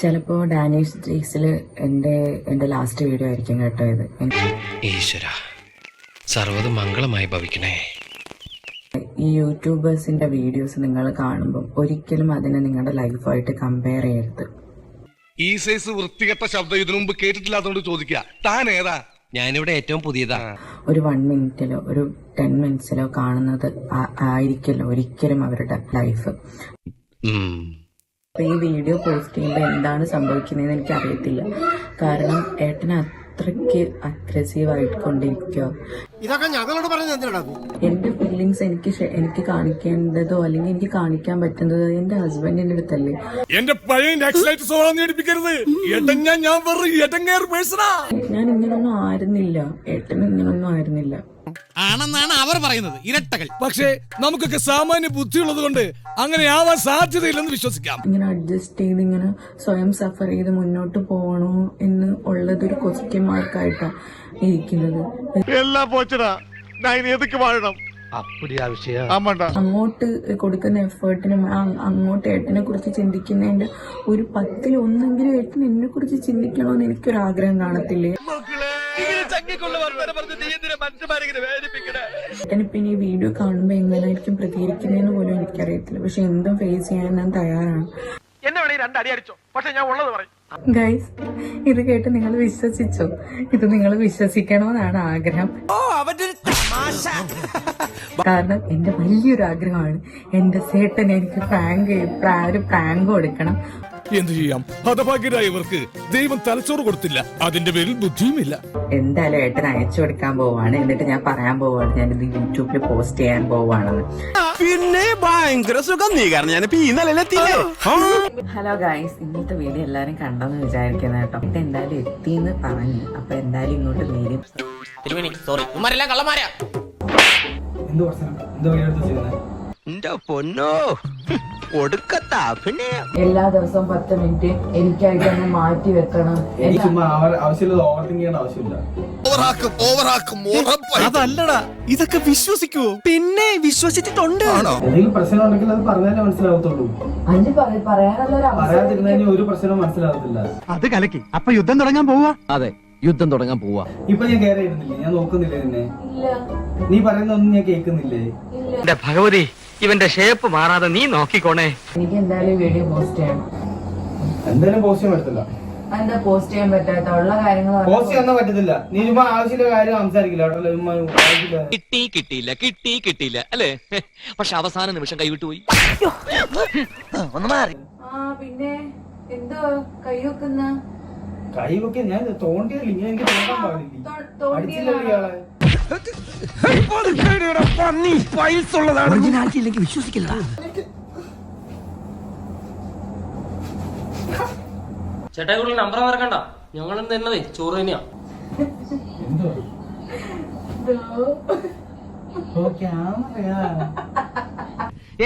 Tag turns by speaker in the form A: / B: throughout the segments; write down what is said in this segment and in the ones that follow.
A: ചിലപ്പോൾ ഡാനിഷ് ഡ്രീക്സിൽ എൻ്റെ last video ആയിരിക്കും കേട്ടോ ഇത്.
B: ഈശ്വര സർവ്വതും മംഗളമായി ഭവിക്കണേ.
A: ഈ യൂട്യൂബേഴ്സിന്റെ വീഡിയോസ് നിങ്ങൾ കാണുമ്പോൾ ഒരിക്കലും അതിനെ നിങ്ങളുടെ ലൈഫായിട്ട് കമ്പയർ ചെയ്യരുത്.
C: ഈ സൈസ് വൃത്തികെട്ട ശബ്ദം ഇതിനു മുമ്പ് കേട്ടിട്ടില്ലാത്തതുകൊണ്ട് ചോദിക്കുക, താൻ ഏതാ?
B: ഞാനിവിടെ ഏറ്റവും പുതിയതാ.
A: ഒരു 1 മിനിറ്റിലോ ഒരു 10 മിനിറ്റ്സിലോ കാണുന്നത് ആയിരിക്കില്ല ഒരിക്കലും അവരുടെ ലൈഫ്. അപ്പൊ ഈ വീഡിയോ പോസ്റ്റ് ചെയ്യുമ്പോൾ എന്താണ് സംഭവിക്കുന്നതെന്ന് എനിക്ക് അറിയത്തില്ല. കാരണം ഏട്ടന് അത്രയ്ക്ക് അഗ്രസീവ് ആയിക്കൊണ്ടിരിക്കുക. എന്റെ ഫീലിങ്സ് എനിക്ക് കാണിക്കേണ്ടതോ അല്ലെങ്കിൽ എനിക്ക് കാണിക്കാൻ പറ്റുന്നതോ എന്റെ ഹസ്ബൻഡിന്റെ അടുത്തല്ലേ.
C: എന്റെ പഴയ
A: ഞാൻ ഇങ്ങനൊന്നും ആയിരുന്നില്ല, ഏട്ടനും ഇങ്ങനൊന്നും ആയിരുന്നില്ല
D: ആണെന്നാണ് അവർ പറയുന്നത്, ഇരട്ടകൾ.
C: പക്ഷേ നമുക്കൊക്കെ സാമാന്യ ബുദ്ധിയുള്ളത് കൊണ്ട് അങ്ങനെ ആവാൻ സാധ്യതയില്ലെന്ന് വിശ്വസിക്കാം.
A: ഇങ്ങനെ അഡ്ജസ്റ്റ് ചെയ്ത് ഇങ്ങനെ സ്വയം സഫർ ചെയ്ത് മുന്നോട്ട് പോകണോ എന്ന് ഉള്ളതൊരു ക്വസ്റ്റ്യൻ മാർക്കായിട്ടാണ് ഇരിക്കുന്നത്.
C: എല്ലാം പോച്ചടാ, ഞാൻ ഏതൊക്കെ വാഴണം.
A: അങ്ങോട്ട് കൊടുക്കുന്ന എഫേർട്ടിനും അങ്ങോട്ട് ഏട്ടനെ കുറിച്ച് ചിന്തിക്കുന്നതിന്റെ ഒരു 10-ൽ 1 ഏട്ടൻ എന്നെ കുറിച്ച് ചിന്തിക്കണോന്ന് എനിക്കൊരാഗ്രഹം കാണത്തില്ലേ? ഏട്ടനിപ്പോ ഈ വീഡിയോ കാണുമ്പോ എങ്ങനെയായിരിക്കും പ്രതികരിക്കുന്നതെന്ന് പോലും എനിക്കറിയത്തില്ല. പക്ഷെ എന്തും ഫേസ് ചെയ്യാൻ ഞാൻ തയ്യാറാണ്. ഗൈസ്, ഇത് കേട്ട് നിങ്ങൾ വിശ്വസിച്ചോ? ഇത് നിങ്ങൾ വിശ്വസിക്കണമെന്നാണ് ആഗ്രഹം. കാരണം എന്റെ വലിയൊരു ആഗ്രഹമാണ് എന്റെ ചേട്ടൻ എനിക്ക് ഒരു പ്രാങ്ക് കൊടുക്കണം.
C: എന്തു ചെയ്യാം, ഹതഭാഗ്യരായവർക്ക് ദൈവം തലച്ചോറ് കൊടുത്തില്ല, അതിന്റെ പേരിൽ ബുദ്ധിയുമില്ല.
A: എന്തായാലും ഏട്ടൻ അയച്ചു കൊടുക്കാൻ പോവാണ്. എന്നിട്ട് ഞാൻ പറയാൻ പോവാണ് ഞാനിത് യൂട്യൂബിൽ പോസ്റ്റ് ചെയ്യാൻ പോവാണെന്ന്.
D: പിന്നെ ഭയങ്കര സുഖം. നീ കാരണം ഞാൻ
A: ഹലോ ഗൈസ്, ഇന്നത്തെ വീഡിയോ എല്ലാരും കണ്ടെന്ന് വിചാരിക്കുന്ന കേട്ടോ. ഇത് എന്തായാലും എത്തിന്ന് പറഞ്ഞു. അപ്പൊ എന്തായാലും ഇങ്ങോട്ട് വരും. എല്ലാ ദിവസവും 10 മിനിറ്റ് എനിക്കായിട്ടൊന്ന് മാറ്റി വെക്കണം.
D: അതല്ലടാ, ഇതൊക്കെ വിശ്വസിക്കുവോ? പിന്നെ വിശ്വസിച്ചിട്ടുണ്ട്.
E: എന്തെങ്കിലും പ്രശ്നം ഉണ്ടെങ്കിൽ അത് പറഞ്ഞാലേ മനസ്സിലാവത്തുള്ളൂ. പറയാതിരുന്ന ഒരു പ്രശ്നവും മനസ്സിലാവത്തില്ല.
D: അത് കലക്കി. അപ്പൊ യുദ്ധം തുടങ്ങാൻ പോവാ.
B: അതെ, യുദ്ധം തുടങ്ങാൻ പോവാ.
E: ഇപ്പൊ ഞാൻ കയറി ഇരുന്നില്ലേ? ഞാൻ നോക്കുന്നില്ലേ നിന്നെ? നീ പറയുന്നൊന്നും ഞാൻ കേൾക്കുന്നില്ലേ?
B: ഭഗവതി, ഇവന്റെ ഷേപ്പ് മാറാതെ നീ നോക്കിക്കോണേ.
A: എനിക്ക് എന്തായാലും വീഡിയോ പോസ്റ്റ് ചെയ്യണം.
E: എന്തായാലും പോസ്റ്റ് ചെയ്യാൻ പറ്റത്തില്ല.
A: എന്താ പോസ്റ്റ് ചെയ്യാൻ പറ്റാത്ത? ഉള്ള കാര്യങ്ങൾ
E: പോസ്റ്റ് ചെയ്യാൻ പറ്റത്തില്ല. നീ ചുമ്മാ ആവശ്യമില്ല കാര്യം സംസാരിക്കില്ല.
B: കിട്ടിയില്ല അല്ലേ? പക്ഷെ അവസാന നിമിഷം കൈവിട്ടു പോയി.
A: പിന്നെ എന്തോ കൈവെക്കുന്ന
E: കൈവൊക്കെ ഞാൻ തോണ്ടിയില്ല. ഞാൻ എനിക്ക് തോന്നാൻ പാടില്ല. അടിച്ചില്ല ഇയാളെ.
D: വിശ്വസിക്കില്ല.
F: ചേട്ടാ കൂടുതൽ നമ്പർ മറക്കണ്ട, ഞങ്ങളും തന്നതേ ചോറ് തന്നെയാ.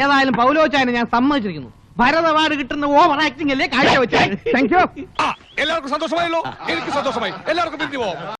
D: ഏതായാലും പൗലോച്ചായനെ ഞാൻ സമ്മതിച്ചിരിക്കുന്നു. ഭരത് അവാർഡ് കിട്ടുന്ന ഓവർ ആക്ടിംഗ് അല്ലേ കാഴ്ച വെച്ചത്. Thank you.
C: എല്ലാവർക്കും സന്തോഷമായല്ലോ? എനിക്ക് സന്തോഷമായി. എല്ലാവർക്കും പിരിഞ്ഞു പോവാം.